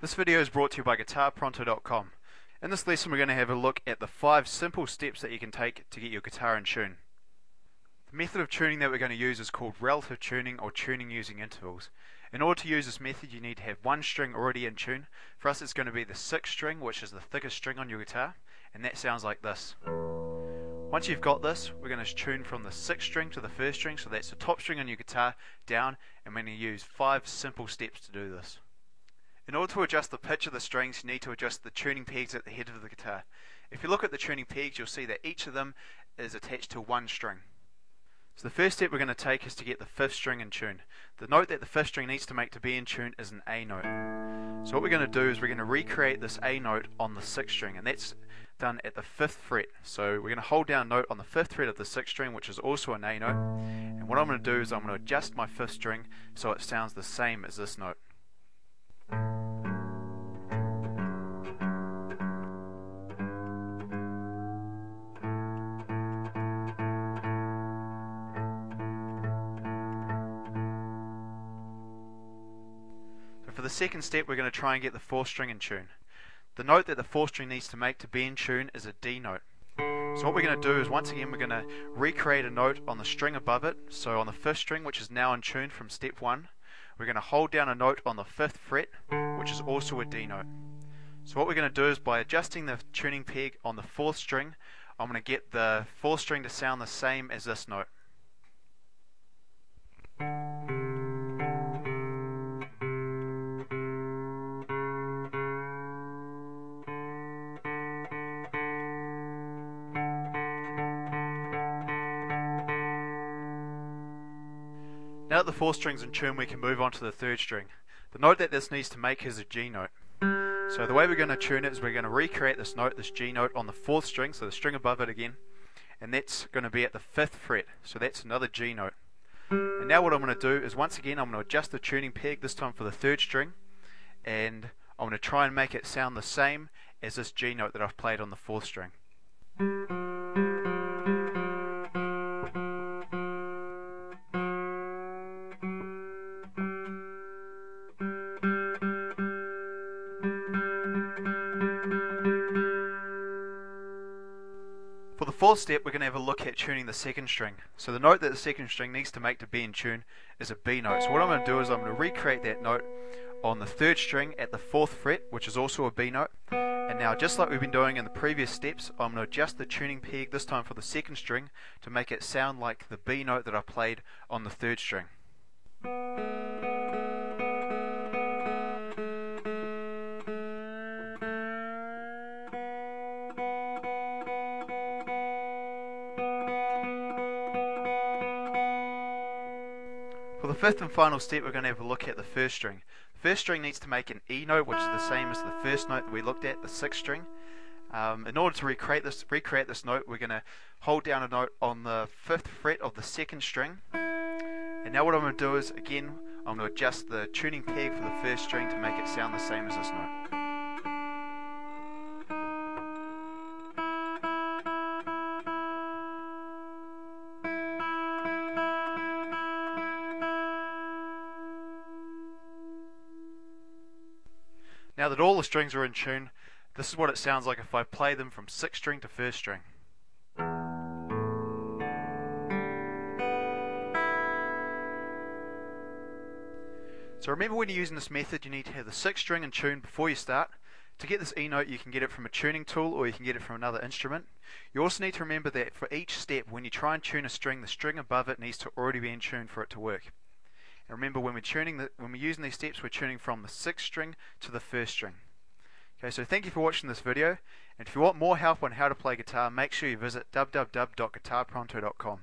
This video is brought to you by GuitarPronto.com. In this lesson we're going to have a look at the 5 simple steps that you can take to get your guitar in tune. The method of tuning that we're going to use is called relative tuning or tuning using intervals. In order to use this method you need to have one string already in tune. For us it's going to be the 6th string, which is the thickest string on your guitar, and that sounds like this. Once you've got this, we're going to tune from the 6th string to the 1st string, so that's the top string on your guitar down, and we're going to use 5 simple steps to do this. In order to adjust the pitch of the strings, you need to adjust the tuning pegs at the head of the guitar. If you look at the tuning pegs, you'll see that each of them is attached to one string. So the first step we're going to take is to get the 5th string in tune. The note that the 5th string needs to make to be in tune is an A note. So what we're going to do is we're going to recreate this A note on the 6th string, and that's done at the 5th fret. So we're going to hold down a note on the 5th fret of the 6th string, which is also an A note. And what I'm going to do is I'm going to adjust my 5th string so it sounds the same as this note. For the second step we're going to try and get the 4th string in tune. The note that the 4th string needs to make to be in tune is a D note. So what we're going to do is once again we're going to recreate a note on the string above it. So on the 5th string, which is now in tune from step 1, we're going to hold down a note on the 5th fret, which is also a D note. So what we're going to do is by adjusting the tuning peg on the 4th string, I'm going to get the 4th string to sound the same as this note. Now that the 4th string's in tune, we can move on to the 3rd string. The note that this needs to make is a G note. So the way we're going to tune it is we're going to recreate this note, this G note, on the 4th string, so the string above it again, and that's going to be at the 5th fret, so that's another G note. And now what I'm going to do is once again I'm going to adjust the tuning peg, this time for the 3rd string, and I'm going to try and make it sound the same as this G note that I've played on the 4th string. For the 4th step we're going to have a look at tuning the 2nd string. So the note that the 2nd string needs to make to be in tune is a B note. So what I'm going to do is I'm going to recreate that note on the 3rd string at the 4th fret, which is also a B note. And now just like we've been doing in the previous steps, I'm going to adjust the tuning peg this time for the 2nd string to make it sound like the B note that I played on the 3rd string. For the 5th and final step we're going to have a look at the 1st string. The 1st string needs to make an E note, which is the same as the 1st note that we looked at, the 6th string. In order to recreate this note, we're going to hold down a note on the 5th fret of the 2nd string. And now what I'm going to do is, again, I'm going to adjust the tuning peg for the 1st string to make it sound the same as this note. Now that all the strings are in tune, this is what it sounds like if I play them from 6th string to 1st string. So remember, when you're using this method you need to have the 6th string in tune before you start. To get this E note you can get it from a tuning tool or you can get it from another instrument. You also need to remember that for each step, when you try and tune a string, the string above it needs to already be in tune for it to work. And remember, when we're using these steps, we're tuning from the 6th string to the 1st string. Okay, so thank you for watching this video, and if you want more help on how to play guitar, make sure you visit www.guitarpronto.com.